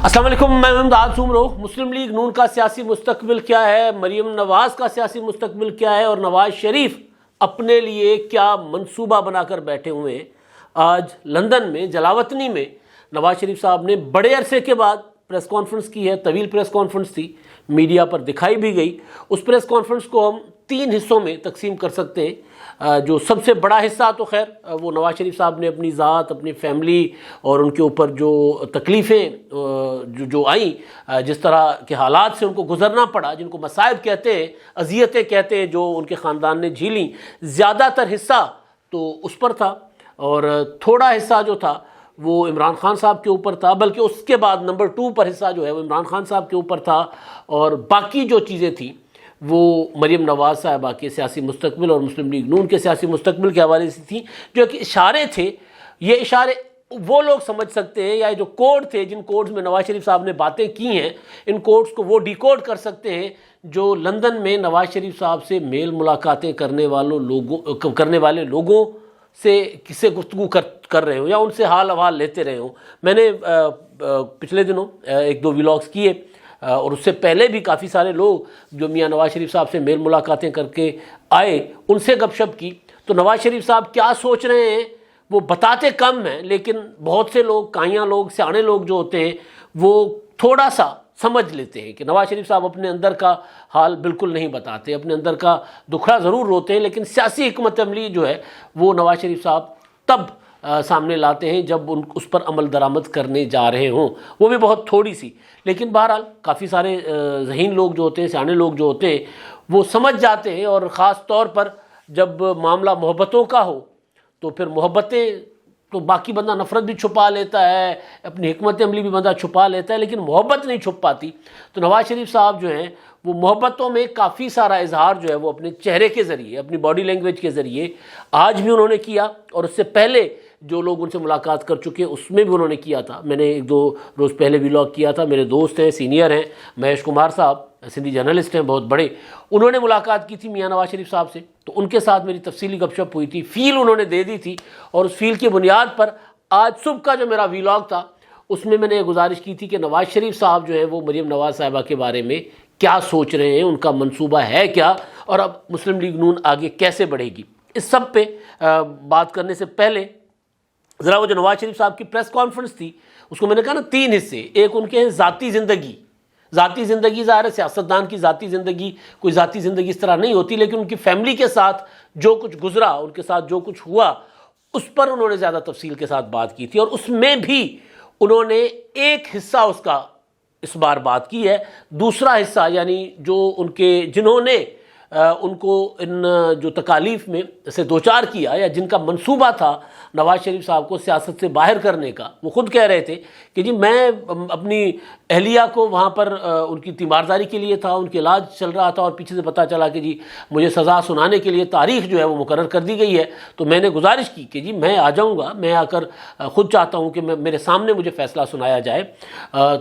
السلام علیکم، میں امداد سومرو۔ مسلم لیگ نون کا سیاسی مستقبل کیا ہے، مریم نواز کا سیاسی مستقبل کیا ہے، اور نواز شریف اپنے لیے کیا منصوبہ بنا کر بیٹھے ہوئے ہیں۔ آج لندن میں جلاوطنی میں نواز شریف صاحب نے بڑے عرصے کے بعد پریس کانفرنس کی ہے۔ طویل پریس کانفرنس تھی، میڈیا پر دکھائی بھی گئی۔ اس پریس کانفرنس کو ہم 3 حصوں میں تقسیم کر سکتے ہیں۔ جو سب سے بڑا حصہ تو خیر وہ نواز شریف صاحب نے اپنی ذات، اپنی فیملی اور ان کے اوپر جو تکلیفیں جو آئیں، جس طرح کے حالات سے ان کو گزرنا پڑا، جن کو مصائب کہتے ہیں، اذیتیں کہتے ہیں، جو ان کے خاندان نے جھیلیں، زیادہ تر حصہ تو اس پر تھا، اور تھوڑا حصہ جو تھا وہ عمران خان صاحب کے اوپر تھا، بلکہ اس کے بعد نمبر 2 پر حصہ جو ہے وہ عمران خان صاحب کے اوپر تھا، اور باقی جو چیزیں تھیں وہ مریم نواز صاحبہ کے سیاسی مستقبل اور مسلم لیگ نون کے سیاسی مستقبل کے حوالے سے تھیں، جو کہ اشارے تھے۔ یہ اشارے وہ لوگ سمجھ سکتے ہیں، یا جو کوڈ تھے، جن کوڈز میں نواز شریف صاحب نے باتیں کی ہیں، ان کوڈز کو وہ ڈی کوڈ کر سکتے ہیں جو لندن میں نواز شریف صاحب سے میل ملاقاتیں کرنے والے لوگوں سے کس سے گفتگو کر رہے ہوں، یا ان سے حال احوال لیتے رہے ہوں۔ میں نے پچھلے دنوں 1-2 ویلاگز کیے، اور اس سے پہلے بھی کافی سارے لوگ جو میاں نواز شریف صاحب سے میل ملاقاتیں کر کے آئے، ان سے گپ شپ کی۔ تو نواز شریف صاحب کیا سوچ رہے ہیں وہ بتاتے کم ہیں، لیکن بہت سے لوگ، کائیاں لوگ، سیانے لوگ جو ہوتے ہیں، وہ تھوڑا سا سمجھ لیتے ہیں کہ نواز شریف صاحب اپنے اندر کا حال بالکل نہیں بتاتے، اپنے اندر کا دکھڑا ضرور روتے ہیں، لیکن سیاسی حکمت عملی جو ہے وہ نواز شریف صاحب تب سامنے لاتے ہیں جب اس پر عمل درآمد کرنے جا رہے ہوں، وہ بھی بہت تھوڑی سی۔ لیکن بہرحال کافی سارے ذہین لوگ جو ہوتے ہیں، سیانے لوگ جو ہوتے ہیں، وہ سمجھ جاتے ہیں، اور خاص طور پر جب معاملہ محبتوں کا ہو تو پھر محبتیں تو باقی بندہ نفرت بھی چھپا لیتا ہے، اپنی حکمت عملی بھی بندہ چھپا لیتا ہے، لیکن محبت نہیں چھپ پاتی۔ تو نواز شریف صاحب جو ہیں وہ محبتوں میں کافی سارا اظہار جو ہے وہ اپنے چہرے کے ذریعے، اپنی باڈی لینگویج کے ذریعے آج بھی انہوں نے کیا، اور اس سے پہلے جو لوگ ان سے ملاقات کر چکے اس میں بھی انہوں نے کیا تھا۔ میں نے 1-2 روز پہلے ویلاگ کیا تھا، میرے دوست ہیں، سینئر ہیں، مہیش کمار صاحب سندھی جرنلسٹ ہیں بہت بڑے، انہوں نے ملاقات کی تھی میاں نواز شریف صاحب سے، تو ان کے ساتھ میری تفصیلی گپ شپ ہوئی تھی، فیل انہوں نے دے دی تھی، اور اس فیل کی بنیاد پر آج صبح کا جو میرا ویلاگ تھا اس میں نے یہ گزارش کی تھی کہ نواز شریف صاحب جو ہے وہ مریم نواز صاحبہ کے بارے میں کیا سوچ رہے ہیں، ان کا منصوبہ ہے کیا، اور اب مسلم لیگ نون آگے کیسے بڑھے گی۔ اس سب پہ بات کرنے سے پہلے ذرا وہ جو نواز شریف صاحب کی پریس کانفرنس تھی، اس کو میں نے کہا نا 3 حصے۔ ایک ان کے ہیں ذاتی زندگی، ظاہر ہے سیاستدان کی ذاتی زندگی، کوئی ذاتی زندگی اس طرح نہیں ہوتی، لیکن ان کی فیملی کے ساتھ جو کچھ گزرا، ان کے ساتھ جو کچھ ہوا، اس پر انہوں نے زیادہ تفصیل کے ساتھ بات کی تھی، اور اس میں بھی انہوں نے ایک حصہ اس کا اس بار بات کی ہے۔ دوسرا حصہ یعنی جو جنہوں نے ان کو ان جو تکالیف میں سے دوچار کیا، یا جن کا منصوبہ تھا نواز شریف صاحب کو سیاست سے باہر کرنے کا، وہ خود کہہ رہے تھے کہ جی میں اپنی اہلیہ کو وہاں پر ان کی تیمارداری کے لیے تھا، ان کے علاج چل رہا تھا، اور پیچھے سے پتہ چلا کہ جی مجھے سزا سنانے کے لیے تاریخ جو ہے وہ مقرر کر دی گئی ہے، تو میں نے گزارش کی کہ جی میں آ جاؤں گا، میں آ کر خود چاہتا ہوں کہ میرے سامنے مجھے فیصلہ سنایا جائے،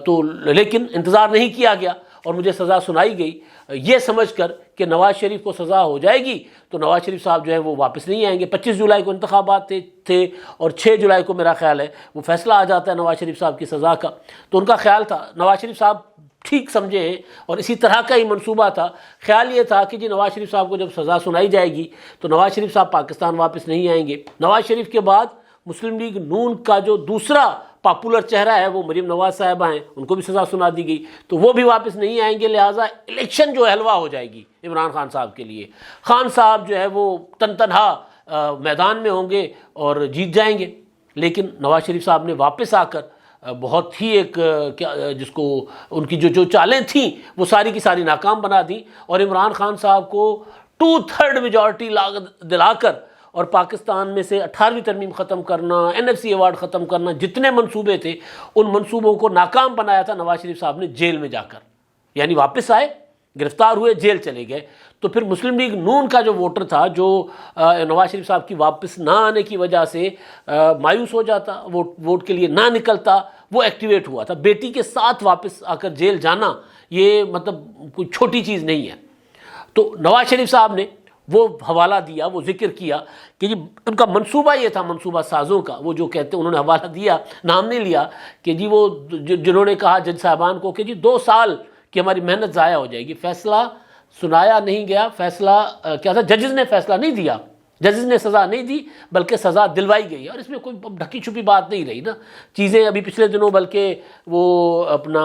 تو لیکن انتظار نہیں کیا گیا، اور مجھے سزا سنائی گئی یہ سمجھ کر کہ نواز شریف کو سزا ہو جائے گی تو نواز شریف صاحب جو ہے وہ واپس نہیں آئیں گے۔ 25 جولائی کو انتخابات تھے، اور 6 جولائی کو میرا خیال ہے وہ فیصلہ آ جاتا ہے نواز شریف صاحب کی سزا کا۔ تو ان کا خیال تھا، نواز شریف صاحب ٹھیک سمجھے ہیں، اور اسی طرح کا ہی منصوبہ تھا۔ خیال یہ تھا کہ جی نواز شریف صاحب کو جب سزا سنائی جائے گی تو نواز شریف صاحب پاکستان واپس نہیں آئیں گے۔ نواز شریف کے بعد مسلم لیگ نون کا جو دوسرا پاپولر چہرہ ہے وہ مریم نواز صاحبہ ہیں، ان کو بھی سزا سنا دی گئی، تو وہ بھی واپس نہیں آئیں گے، لہٰذا الیکشن جو حلوہ ہو جائے گی عمران خان صاحب کے لیے۔ خان صاحب جو ہے وہ تنہا میدان میں ہوں گے اور جیت جائیں گے، لیکن نواز شریف صاحب نے واپس آ کر بہت ہی ایک جس کو ان کی جو چالیں تھیں وہ ساری کی ساری ناکام بنا دیں، اور عمران خان صاحب کو 2/3 میجورٹی دلا کر اور پاکستان میں سے 18ویں ترمیم ختم کرنا، NFC ایوارڈ ختم کرنا، جتنے منصوبے تھے ان منصوبوں کو ناکام بنایا تھا نواز شریف صاحب نے جیل میں جا کر، یعنی واپس آئے، گرفتار ہوئے، جیل چلے گئے۔ تو پھر مسلم لیگ نون کا جو ووٹر تھا جو نواز شریف صاحب کی واپس نہ آنے کی وجہ سے مایوس ہو جاتا، ووٹ کے لیے نہ نکلتا، وہ ایکٹیویٹ ہوا تھا۔ بیٹی کے ساتھ واپس آ کر جیل جانا یہ مطلب کوئی چھوٹی چیز نہیں ہے۔ تو نواز شریف صاحب نے وہ حوالہ دیا، وہ ذکر کیا کہ جی ان کا منصوبہ یہ تھا، منصوبہ سازوں کا، وہ جو کہتے ہیں انہوں نے حوالہ دیا، نام نہیں لیا، کہ جی وہ جنہوں نے کہا جج صاحبان کو کہ جی 2 سال کی ہماری محنت ضائع ہو جائے گی، فیصلہ سنایا نہیں گیا، فیصلہ کیا تھا، ججز نے فیصلہ نہیں دیا، ججز نے سزا نہیں دی بلکہ سزا دلوائی گئی، اور اس میں کوئی ڈھکی چھپی بات نہیں رہی نا چیزیں۔ ابھی پچھلے دنوں بلکہ وہ اپنا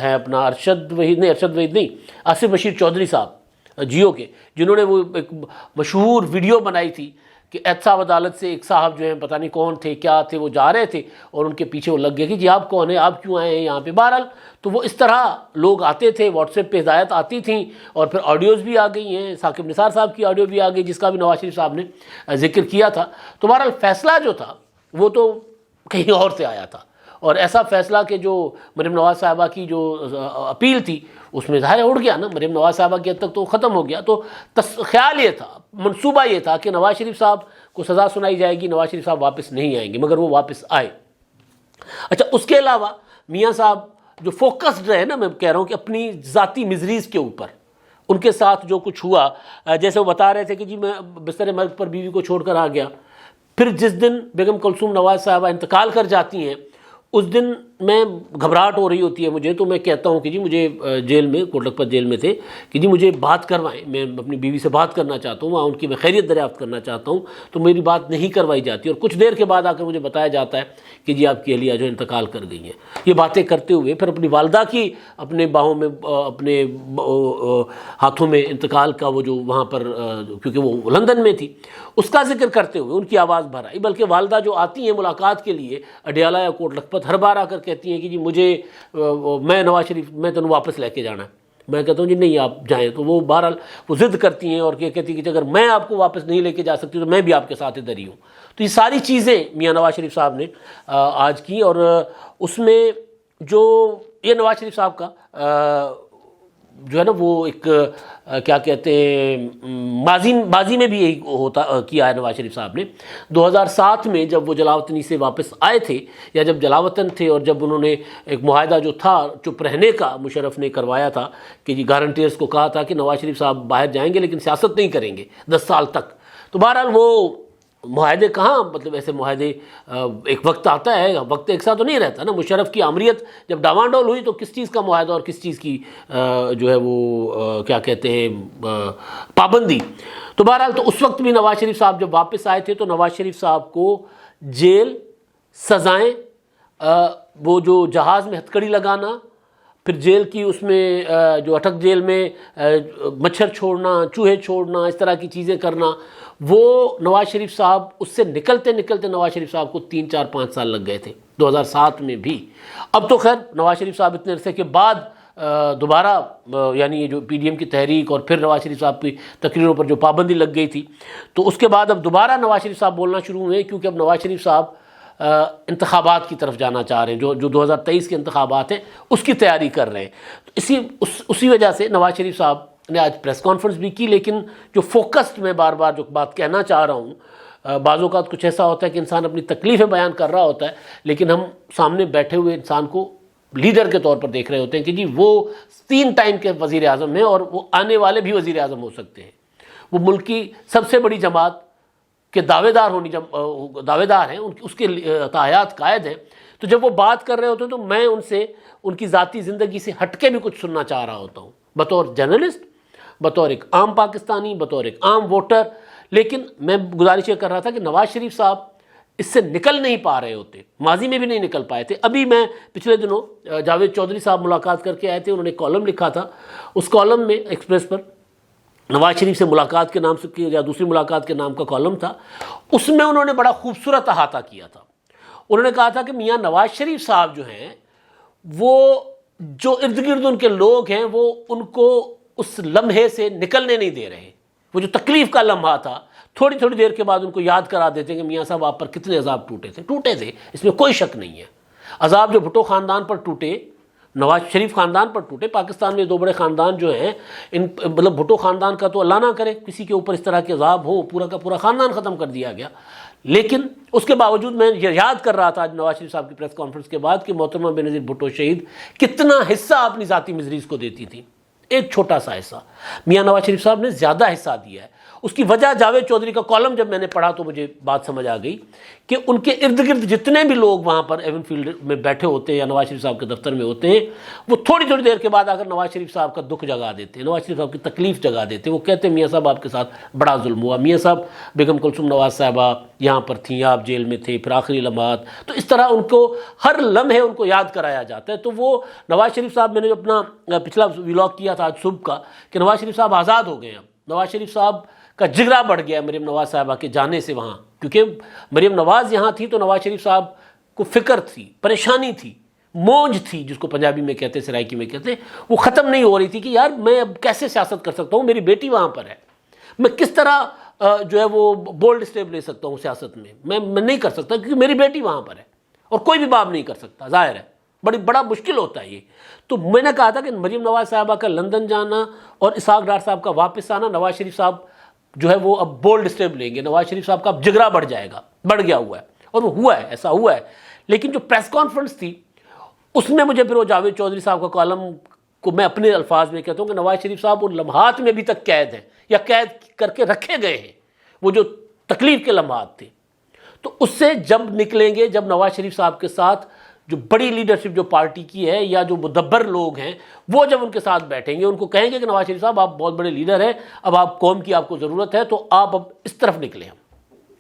ہے اپنا ارشد وحید نہیں، آصف بشیر چودھری صاحب جیو کے، جنہوں نے وہ ایک مشہور ویڈیو بنائی تھی کہ احتساب عدالت سے ایک صاحب جو ہیں پتہ نہیں کون تھے کیا تھے، وہ جا رہے تھے اور ان کے پیچھے وہ لگ گئے کہ جی آپ کون ہیں، آپ کیوں آئے ہیں یہاں پہ۔ بہرحال تو وہ اس طرح لوگ آتے تھے، واٹس ایپ پہ ہدایت آتی تھیں، اور پھر آڈیوز بھی آ گئی ہیں، ثاقب نثار صاحب کی آڈیو بھی آ گئی جس کا بھی نواز شریف صاحب نے ذکر کیا تھا۔ تو بہرحال فیصلہ جو تھا وہ تو کہیں اور سے آیا تھا، اور ایسا فیصلہ کہ جو مریم نواز صاحبہ کی جو اپیل تھی اس میں ظاہر اڑ گیا نا، مریم نواز صاحبہ کی حد تک تو ختم ہو گیا۔ تو خیال یہ تھا، منصوبہ یہ تھا کہ نواز شریف صاحب کو سزا سنائی جائے گی، نواز شریف صاحب واپس نہیں آئیں گے، مگر وہ واپس آئے۔ اچھا، اس کے علاوہ میاں صاحب جو فوکسڈ رہے نا، میں کہہ رہا ہوں کہ اپنی ذاتی مزریز کے اوپر، ان کے ساتھ جو کچھ ہوا، جیسے وہ بتا رہے تھے کہ جی میں بستر مرگ پر بیوی کو چھوڑ کر آ گیا، پھر جس دن بیگم کلثوم نواز صاحبہ انتقال کر جاتی ہیں اس دن میں گھبراہٹ ہو رہی ہوتی ہے مجھے، تو میں کہتا ہوں کہ جی مجھے جیل میں، کوٹ لکھپت جیل میں تھے، کہ جی مجھے بات کروائیں، میں اپنی بیوی سے بات کرنا چاہتا ہوں، وہاں ان کی میں خیریت دریافت کرنا چاہتا ہوں، تو میری بات نہیں کروائی جاتی، اور کچھ دیر کے بعد آ کر مجھے بتایا جاتا ہے کہ جی آپ کی اہلیہ جو انتقال کر گئی ہیں۔ یہ باتیں کرتے ہوئے پھر اپنی والدہ کی اپنے باہوں میں، اپنے ہاتھوں میں انتقال کا وہ جو وہاں پر، کیونکہ وہ لندن میں تھی، اس کا ذکر کرتے ہوئے ان کی آواز بھر آئی، بلکہ والدہ جو آتی ہیں ملاقات کے لیے اڈیالہ یا کوٹ لکھپت، ہر بار آ کر کہتی ہیں کہ جی مجھے، میں نواز شریف، میں تینوں واپس لے کے جانا ہے۔ میں کہتا ہوں جی نہیں آپ جائیں، تو وہ بہرحال وہ ضد کرتی ہیں اور کہتی ہیں کہ اگر میں آپ کو واپس نہیں لے کے جا سکتی تو میں بھی آپ کے ساتھ ادھر ہی ہوں۔ تو یہ ساری چیزیں میاں نواز شریف صاحب نے آج کی، اور اس میں جو یہ نواز شریف صاحب کا جو ہے نا وہ ایک کیا کہتے ہیں، ماضی میں بھی یہی ہوتا کیا ہے نواز شریف صاحب نے۔ 2007 میں جب وہ جلاوطنی سے واپس آئے تھے، یا جب جلاوطن تھے، اور جب انہوں نے ایک معاہدہ جو تھا چپ رہنے کا مشرف نے کروایا تھا کہ جی گارنٹیئرز کو کہا تھا کہ نواز شریف صاحب باہر جائیں گے لیکن سیاست نہیں کریں گے 10 سال تک، تو بہرحال وہ معاہدے کہاں، مطلب ایسے معاہدے ایک وقت آتا ہے، وقت ایک ساتھ تو نہیں رہتا نا۔ مشرف کی آمریت جب ڈاوان ڈول ہوئی تو کس چیز کا معاہدہ اور کس چیز کی جو ہے وہ کیا کہتے ہیں پابندی۔ تو بہرحال تو اس وقت بھی نواز شریف صاحب جب واپس آئے تھے تو نواز شریف صاحب کو جیل، سزائیں، وہ جو جہاز میں ہتھکڑی لگانا، پھر جیل کی اس میں جو اٹک جیل میں مچھر چھوڑنا، چوہے چھوڑنا، اس طرح کی چیزیں کرنا، وہ نواز شریف صاحب اس سے نکلتے نواز شریف صاحب کو 3 4 5 سال لگ گئے تھے 2007 میں بھی۔ اب تو خیر نواز شریف صاحب اتنے عرصے کے بعد دوبارہ، یعنی یہ جو پی ڈی ایم کی تحریک اور پھر نواز شریف صاحب کی تقریروں پر جو پابندی لگ گئی تھی، تو اس کے بعد اب دوبارہ نواز شریف صاحب بولنا شروع ہوئے، کیونکہ اب نواز شریف صاحب انتخابات کی طرف جانا چاہ رہے ہیں، جو 2023 کے انتخابات ہیں اس کی تیاری کر رہے ہیں۔ اسی وجہ سے نواز شریف صاحب نے آج پریس کانفرنس بھی کی، لیکن جو فوکسڈ میں بار بار جو بات کہنا چاہ رہا ہوں، بعض اوقات کچھ ایسا ہوتا ہے کہ انسان اپنی تکلیفیں بیان کر رہا ہوتا ہے، لیکن ہم سامنے بیٹھے ہوئے انسان کو لیڈر کے طور پر دیکھ رہے ہوتے ہیں کہ جی وہ 3 ٹائم کے وزیر اعظم ہیں، اور وہ آنے والے بھی وزیر اعظم ہو سکتے ہیں، وہ ملک کی سب سے بڑی جماعت کے دعوے دار ہیں، اس کے تحیات قائد ہیں۔ تو جب وہ بات کر رہے ہوتے ہیں تو میں ان سے ان کی ذاتی زندگی سے ہٹ کے بھی کچھ سننا چاہ رہا ہوتا ہوں، بطور جرنلسٹ، بطور ایک عام پاکستانی، بطور ایک عام ووٹر۔ لیکن میں گزارش یہ کر رہا تھا کہ نواز شریف صاحب اس سے نکل نہیں پا رہے ہوتے، ماضی میں بھی نہیں نکل پائے تھے۔ ابھی میں پچھلے دنوں جاوید چودھری صاحب ملاقات کر کے آئے تھے، انہوں نے کالم لکھا تھا، اس کالم میں ایکسپریس پر نواز شریف سے ملاقات کے نام سے یا دوسری ملاقات کے نام کا کالم تھا، اس میں انہوں نے بڑا خوبصورت احاطہ کیا تھا۔ انہوں نے کہا تھا کہ میاں نواز شریف صاحب جو ہیں، وہ جو ارد گرد ان کے لوگ ہیں، وہ ان کو اس لمحے سے نکلنے نہیں دے رہے۔ وہ جو تکلیف کا لمحہ تھا، تھوڑی دیر کے بعد ان کو یاد کرا دیتے ہیں کہ میاں صاحب آپ پر کتنے عذاب ٹوٹے تھے، اس میں کوئی شک نہیں ہے۔ عذاب جو بھٹو خاندان پر ٹوٹے، نواز شریف خاندان پر ٹوٹے، پاکستان میں 2 بڑے خاندان جو ہیں، مطلب بھٹو خاندان کا تو اللہ نہ کرے کسی کے اوپر اس طرح کے عذاب ہو، پورا کا پورا خاندان ختم کر دیا گیا۔ لیکن اس کے باوجود میں یہ یاد کر رہا تھا آج نواز شریف صاحب کی پریس کانفرنس کے بعد کہ محترمہ بے نظیر بھٹو شہید کتنا حصہ اپنی ذاتی مزریز کو دیتی تھی، ایک چھوٹا سا حصہ میاں نواز شریف صاحب نے زیادہ حصہ دیا ہے. اس کی وجہ جاوید چودھری کا کالم جب میں نے پڑھا تو مجھے بات سمجھ آ گئی کہ ان کے ارد گرد جتنے بھی لوگ وہاں پر ایون فیلڈ میں بیٹھے ہوتے ہیں یا نواز شریف صاحب کے دفتر میں ہوتے ہیں، وہ تھوڑی تھوڑی دیر کے بعد آ کر نواز شریف صاحب کا دکھ جگا دیتے ہیں، نواز شریف صاحب کی تکلیف جگا دیتے ہیں. وہ کہتے ہیں میاں صاحب آپ کے ساتھ بڑا ظلم ہوا، میاں صاحب بیگم کلثوم نواز صاحبہ یہاں پر تھیں، آپ جیل میں تھے، پھر آخری لمحات. تو اس طرح ان کو ہر لمحے ان کو یاد کرایا جاتا ہے. تو وہ نواز شریف صاحب، میں نے اپنا پچھلا ولاگ کیا تھا آج صبح کا کہ نواز شریف صاحب آزاد ہو گئے ہیں. نواز شریف صاحب کا جگرا بڑھ گیا مریم نواز صاحبہ کے جانے سے وہاں، کیونکہ مریم نواز یہاں تھی تو نواز شریف صاحب کو فکر تھی، پریشانی تھی، موج تھی، جس کو پنجابی میں کہتے ہیں، سرائکی میں کہتے ہیں. وہ ختم نہیں ہو رہی تھی کہ یار میں اب کیسے سیاست کر سکتا ہوں، میری بیٹی وہاں پر ہے، میں کس طرح جو ہے وہ بولڈ اسٹیپ لے سکتا ہوں سیاست میں نہیں کر سکتا کیونکہ میری بیٹی وہاں پر ہے اور کوئی بھی باپ نہیں کر سکتا. ظاہر ہے بڑا مشکل ہوتا ہے یہ. تو میں نے کہا تھا کہ مریم نواز صاحبہ کا لندن جانا اور اسحاق ڈار صاحب کا واپس آنا، نواز شریف صاحب جو ہے وہ اب بولڈ اسٹیپ لیں گے، نواز شریف صاحب کا اب جگرا بڑھ جائے گا، بڑھ گیا ہوا ہے اور وہ ہوا ہے، ایسا ہوا ہے. لیکن جو پریس کانفرنس تھی اس میں مجھے پھر وہ جاوید چودھری صاحب کا کالم کو میں اپنے الفاظ میں کہتا ہوں کہ نواز شریف صاحب ان لمحات میں ابھی تک قید ہیں یا قید کر کے رکھے گئے ہیں، وہ جو تکلیف کے لمحات تھے. تو اس سے جب نکلیں گے، جب نواز شریف صاحب کے ساتھ جو بڑی لیڈرشپ جو پارٹی کی ہے یا جو مدبر لوگ ہیں وہ جب ان کے ساتھ بیٹھیں گے، ان کو کہیں گے کہ نواز شریف صاحب آپ بہت بڑے لیڈر ہیں، اب آپ قوم کی آپ کو ضرورت ہے تو آپ اب اس طرف نکلیں،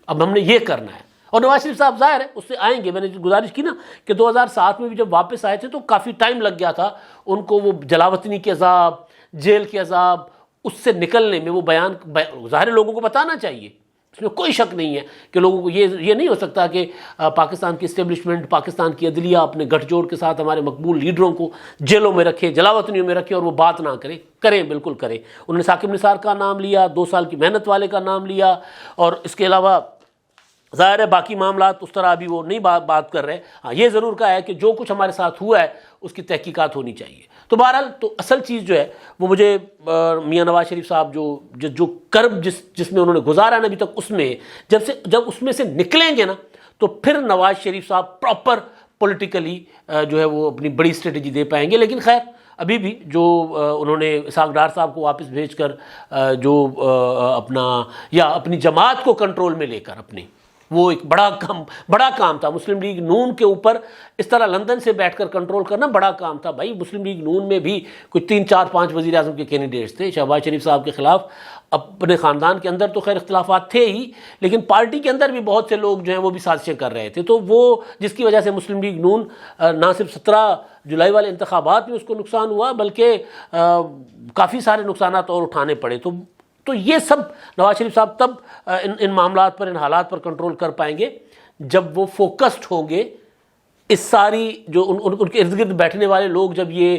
اب ہم نے یہ کرنا ہے. اور نواز شریف صاحب ظاہر ہے اس سے آئیں گے. میں نے گزارش کی نا کہ 2007 میں بھی جب واپس آئے تھے تو کافی ٹائم لگ گیا تھا ان کو، وہ جلاوطنی کے عذاب، جیل کے عذاب، اس سے نکلنے میں. وہ بیان ظاہر لوگوں کو بتانا چاہیے، اس میں کوئی شک نہیں ہے کہ لوگوں کو یہ نہیں ہو سکتا کہ پاکستان کی اسٹیبلشمنٹ، پاکستان کی عدلیہ اپنے گٹھ جوڑ کے ساتھ ہمارے مقبول لیڈروں کو جیلوں میں رکھے، جلاوطنیوں میں رکھے اور وہ بات نہ کریں. بالکل کریں. انہوں نے ثاقب نثار کا نام لیا، 2 سال کی محنت والے کا نام لیا، اور اس کے علاوہ ظاہر ہے باقی معاملات اس طرح ابھی وہ نہیں بات کر رہے. ہاں یہ ضرور کہا ہے کہ جو کچھ ہمارے ساتھ ہوا ہے اس کی تحقیقات ہونی چاہیے. تو بہرحال تو اصل چیز جو ہے وہ مجھے میاں نواز شریف صاحب جو کرب جس میں انہوں نے گزارا ہے نا ابھی تک، اس میں جب اس میں سے نکلیں گے نا تو پھر نواز شریف صاحب پراپر پولیٹیکلی جو ہے وہ اپنی بڑی اسٹریٹجی دے پائیں گے. لیکن خیر ابھی بھی جو انہوں نے اسحاق ڈار صاحب کو واپس بھیج کر جو اپنی جماعت کو کنٹرول میں لے کر وہ ایک بڑا کام تھا. مسلم لیگ نون کے اوپر اس طرح لندن سے بیٹھ کر کنٹرول کرنا بڑا کام تھا بھائی. مسلم لیگ نون میں بھی کچھ 3 4 5 وزیر اعظم کے کینڈیڈیٹس تھے. شہباز شریف صاحب کے خلاف اپنے خاندان کے اندر تو خیر اختلافات تھے ہی، لیکن پارٹی کے اندر بھی بہت سے لوگ جو ہیں وہ بھی سازشیں کر رہے تھے. تو وہ جس کی وجہ سے مسلم لیگ نون نہ صرف 17 جولائی والے انتخابات میں اس کو نقصان ہوا بلکہ کافی سارے نقصانات اور اٹھانے پڑے. تو یہ سب نواز شریف صاحب تب ان معاملات پر، ان حالات پر کنٹرول کر پائیں گے جب وہ فوکسڈ ہوں گے. اس ساری جو ان کے ارد گرد بیٹھنے والے لوگ جب یہ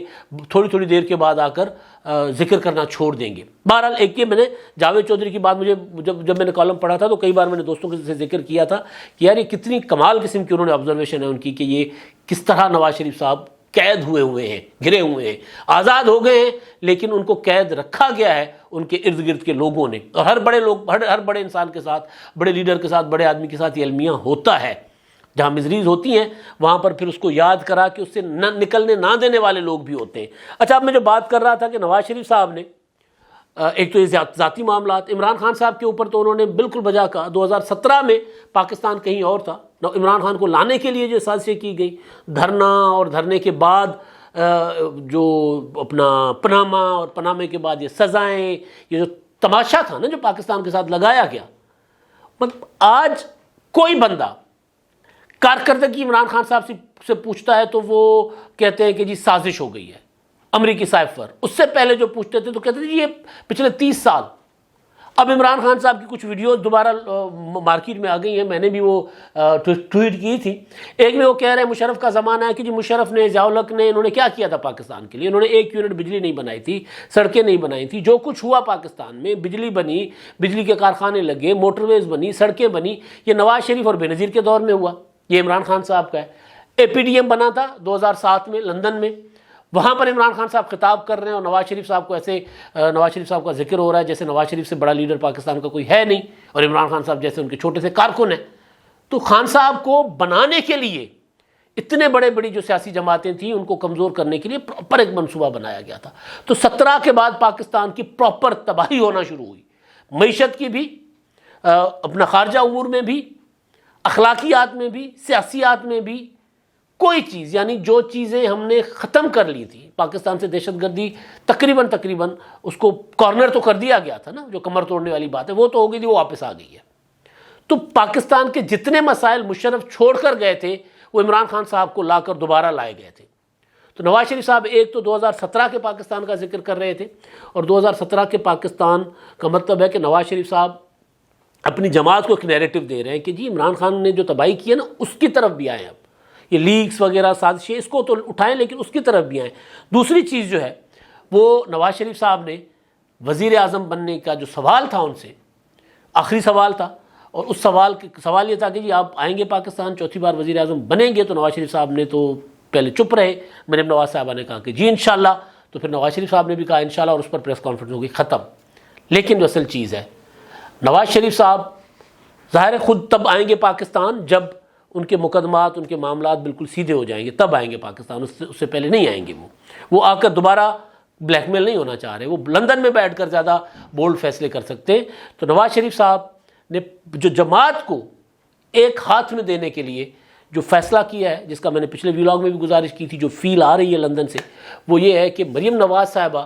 تھوڑی تھوڑی دیر کے بعد آ کر ذکر کرنا چھوڑ دیں گے. بہرحال ایک یہ میں نے جاوید چودھری کی بات، مجھے جب میں نے کالم پڑھا تھا تو کئی بار میں نے دوستوں سے ذکر کیا تھا کہ یار یہ کتنی کمال قسم کی انہوں نے آبزرویشن ہے ان کی کہ یہ کس طرح نواز شریف صاحب قید ہوئے ہیں، گھرے ہوئے ہیں. آزاد ہو گئے ہیں لیکن ان کو قید رکھا گیا ہے ان کے ارد گرد کے لوگوں نے. اور ہر بڑے انسان کے ساتھ، بڑے لیڈر کے ساتھ، بڑے آدمی کے ساتھ یہ المیہ ہوتا ہے. جہاں مزریز ہوتی ہیں وہاں پر پھر اس کو یاد کرا کہ اس سے نکلنے نہ دینے والے لوگ بھی ہوتے ہیں. اچھا اب میں جو بات کر رہا تھا کہ نواز شریف صاحب نے ایک تو یہ ذاتی معاملات، عمران خان صاحب کے اوپر تو انہوں نے بالکل بجا کہا. 2017 میں پاکستان کہیں اور تھا، عمران خان کو لانے کے لیے جو سازشیں کی گئی، دھرنا اور دھرنے کے بعد جو اپنا پناما اور پنامے کے بعد یہ سزائیں، یہ جو تماشا تھا نا جو پاکستان کے ساتھ لگایا گیا، مطلب آج کوئی بندہ کارکردگی عمران خان صاحب سے پوچھتا ہے تو وہ کہتے ہیں کہ جی سازش ہو گئی ہے امریکی سائفر. اس سے پہلے جو پوچھتے تھے تو کہتے تھے جی یہ پچھلے 30 سال. اب عمران خان صاحب کی کچھ ویڈیوز دوبارہ مارکیٹ میں آ گئی ہیں، میں نے بھی وہ ٹویٹ کی تھی. ایک میں وہ کہہ رہے ہیں مشرف کا زمانہ ہے کہ جی مشرف نے، ضیاء الحق نے، انہوں نے کیا کیا تھا پاکستان کے لیے؟ انہوں نے 1 یونٹ بجلی نہیں بنائی تھی، سڑکیں نہیں بنائی تھی. جو کچھ ہوا پاکستان میں، بجلی بنی، بجلی کے کارخانے لگے، موٹر ویز بنی، سڑکیں بنی، یہ نواز شریف اور بے نظیر کے دور میں ہوا. یہ عمران خان صاحب کا ہے. APDM بنا تھا 2007 میں لندن میں، وہاں پر عمران خان صاحب خطاب کر رہے ہیں اور نواز شریف صاحب کو ایسے نواز شریف صاحب کا ذکر ہو رہا ہے جیسے نواز شریف سے بڑا لیڈر پاکستان کا کوئی ہے نہیں اور عمران خان صاحب جیسے ان کے چھوٹے سے کارکن ہیں. تو خان صاحب کو بنانے کے لیے اتنے بڑی جو سیاسی جماعتیں تھیں ان کو کمزور کرنے کے لیے پراپر ایک منصوبہ بنایا گیا تھا. تو 17 کے بعد پاکستان کی پراپر تباہی ہونا شروع ہوئی, معیشت کی بھی, اپنا خارجہ امور میں بھی, اخلاقیات میں بھی, سیاسیات میں بھی. کوئی چیز, یعنی جو چیزیں ہم نے ختم کر لی تھی, پاکستان سے دہشت گردی تقریباً اس کو کارنر تو کر دیا گیا تھا نا, جو کمر توڑنے والی بات ہے وہ تو ہو گئی تھی, وہ واپس آ گئی ہے. تو پاکستان کے جتنے مسائل مشرف چھوڑ کر گئے تھے وہ عمران خان صاحب کو لا کر دوبارہ لائے گئے تھے. تو نواز شریف صاحب ایک تو 2017 کے پاکستان کا ذکر کر رہے تھے, اور 2017 کے پاکستان کا مطلب ہے کہ نواز شریف صاحب اپنی جماعت کو ایک نیریٹو دے رہے ہیں کہ جی عمران خان نے جو تباہی کی ہے نا اس کی طرف بھی آئیں. اب یہ لیکس وغیرہ سازشیں اس کو تو اٹھائیں لیکن اس کی طرف بھی آئیں. دوسری چیز جو ہے وہ نواز شریف صاحب نے وزیر اعظم بننے کا جو سوال تھا ان سے, آخری سوال تھا, اور اس سوال یہ تھا کہ جی آپ آئیں گے پاکستان, چوتھی بار وزیر اعظم بنیں گے. تو نواز شریف صاحب نے تو پہلے چپ رہے, مریم نواز صاحبہ نے کہا کہ جی انشاءاللہ. تو پھر نواز شریف صاحب نے بھی کہا انشاءاللہ, اور اس پر پریس کانفرنس ہو گئی, ختم. لیکن جو اصل چیز ہے, نواز شریف صاحب ظاہر خود تب آئیں گے پاکستان جب ان کے مقدمات, ان کے معاملات بالکل سیدھے ہو جائیں گے, تب آئیں گے پاکستان. اس سے پہلے نہیں آئیں گے. وہ آ کر دوبارہ بلیک میل نہیں ہونا چاہ رہے, وہ لندن میں بیٹھ کر زیادہ بولڈ فیصلے کر سکتے ہیں. تو نواز شریف صاحب نے جو جماعت کو ایک ہاتھ میں دینے کے لیے جو فیصلہ کیا ہے, جس کا میں نے پچھلے ویلاگ میں بھی گزارش کی تھی, جو فیل آ رہی ہے لندن سے, وہ یہ ہے کہ مریم نواز صاحبہ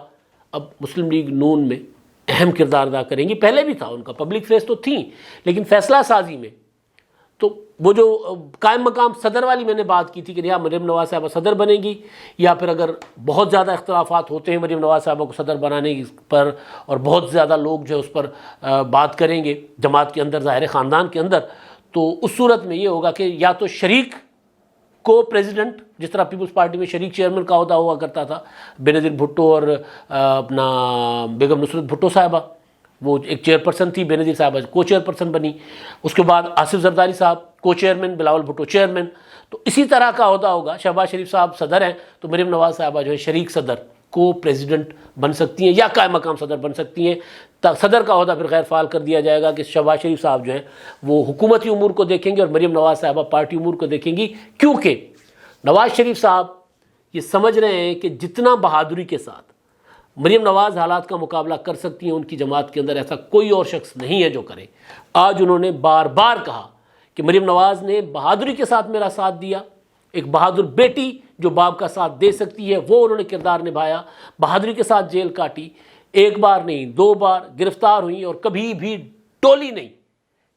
اب مسلم لیگ نون میں اہم کردار ادا کریں گی. پہلے بھی تھا ان کا, پبلک فیس تو تھیں, لیکن فیصلہ سازی میں تو وہ جو قائم مقام صدر والی میں نے بات کی تھی کہ یا مریم نواز صاحبہ صدر بنے گی, یا پھر اگر بہت زیادہ اختلافات ہوتے ہیں مریم نواز صاحبہ کو صدر بنانے پر, اور بہت زیادہ لوگ جو ہے اس پر بات کریں گے جماعت کے اندر, ظاہر خاندان کے اندر, تو اس صورت میں یہ ہوگا کہ یا تو شریک کو پریزیڈنٹ, جس طرح پیپلز پارٹی میں شریک چیئرمین کا عہدہ ہوا کرتا تھا, بینظیر بھٹو اور اپنا بیگم نصرت بھٹو صاحبہ, وہ ایک چیئرپرسن تھی, بینظیر صاحبہ کو چیئرپرسن بنی. اس کے بعد آصف زرداری صاحب کو چیئرمین, بلاول بھٹو چیئرمین. تو اسی طرح کا عہدہ ہوگا. شہباز شریف صاحب صدر ہیں تو مریم نواز صاحبہ جو ہے شریک صدر کو پریزیڈنٹ بن سکتی ہیں, یا قائم مقام صدر بن سکتی ہیں. صدر کا عہدہ پھر غیر فعال کر دیا جائے گا کہ شہباز شریف صاحب جو ہیں وہ حکومتی امور کو دیکھیں گے اور مریم نواز صاحبہ پارٹی امور کو دیکھیں گی. کیونکہ نواز شریف صاحب یہ سمجھ رہے ہیں کہ جتنا بہادری کے ساتھ مریم نواز حالات کا مقابلہ کر سکتی ہیں, ان کی جماعت کے اندر ایسا کوئی اور شخص نہیں ہے جو کرے. آج انہوں نے بار بار کہا کہ مریم نواز نے بہادری کے ساتھ میرا ساتھ دیا, ایک بہادر بیٹی جو باپ کا ساتھ دے سکتی ہے وہ انہوں نے کردار نبھایا, بہادری کے ساتھ جیل کاٹی, ایک بار نہیں 2 بار گرفتار ہوئی, اور کبھی بھی ٹولی نہیں,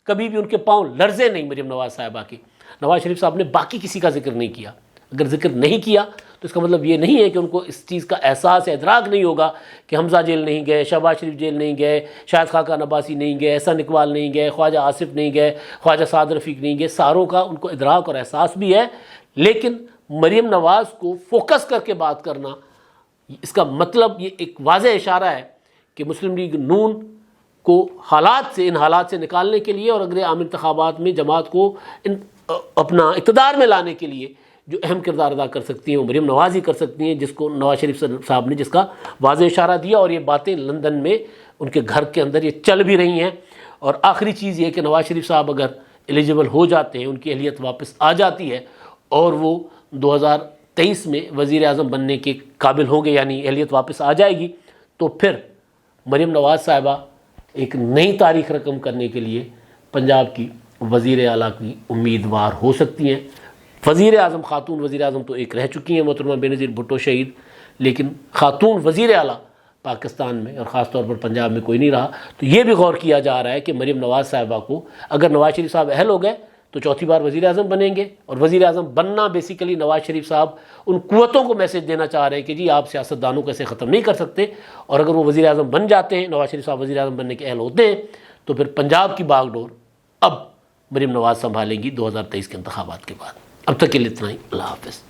کبھی بھی ان کے پاؤں لرزے نہیں مریم نواز صاحبہ کے. نواز شریف صاحب نے باقی کسی کا ذکر نہیں کیا. اگر ذکر نہیں کیا تو اس کا مطلب یہ نہیں ہے کہ ان کو اس چیز کا احساس یا ادراک نہیں ہوگا کہ حمزہ جیل نہیں گئے, شہباز شریف جیل نہیں گئے, شاہد خاقان عباسی نہیں گئے, احسان اقبال نہیں گئے, خواجہ آصف نہیں گئے, خواجہ سعد رفیق نہیں گئے. ساروں کا ان کو ادراک اور احساس بھی ہے, لیکن مریم نواز کو فوکس کر کے بات کرنا, اس کا مطلب یہ ایک واضح اشارہ ہے کہ مسلم لیگ نون کو ان حالات سے نکالنے کے لیے اور اگلے عام انتخابات میں جماعت کو اپنا اقتدار میں لانے کے لیے جو اہم کردار ادا کر سکتی ہیں وہ مریم نواز ہی کر سکتی ہیں, جس کو نواز شریف صاحب نے جس کا واضح اشارہ دیا. اور یہ باتیں لندن میں ان کے گھر کے اندر یہ چل بھی رہی ہیں. اور آخری چیز یہ کہ نواز شریف صاحب اگر ایلیجیبل ہو جاتے ہیں, ان کی اہلیت واپس آ جاتی ہے اور وہ 2023 میں وزیر اعظم بننے کے قابل ہوں گے, یعنی اہلیت واپس آ جائے گی, تو پھر مریم نواز صاحبہ ایک نئی تاریخ رقم کرنے کے لیے پنجاب کی وزیر اعلیٰ کی امیدوار ہو سکتی ہیں. وزیر اعظم, خاتون وزیر اعظم تو ایک رہ چکی ہیں محترمہ بینظیر بھٹو شہید, لیکن خاتون وزیر اعلیٰ پاکستان میں اور خاص طور پر پنجاب میں کوئی نہیں رہا. تو یہ بھی غور کیا جا رہا ہے کہ مریم نواز صاحبہ کو اگر نواز شریف صاحب اہل ہو گئے تو چوتھی بار وزیر اعظم بنیں گے, اور وزیر اعظم بننا بیسیکلی نواز شریف صاحب ان قوتوں کو میسج دینا چاہ رہے ہیں کہ جی آپ سیاستدانوں کو ایسے ختم نہیں کر سکتے, اور اگر وہ وزیر اعظم بن جاتے ہیں, نواز شریف صاحب وزیر اعظم بننے کے اہل ہوتے ہیں, تو پھر پنجاب کی باغ ڈور اب مریم نواز سنبھالیں گی 2023 کے انتخابات کے بعد. اب تک کے لیے اتنا ہی. اللہ حافظ.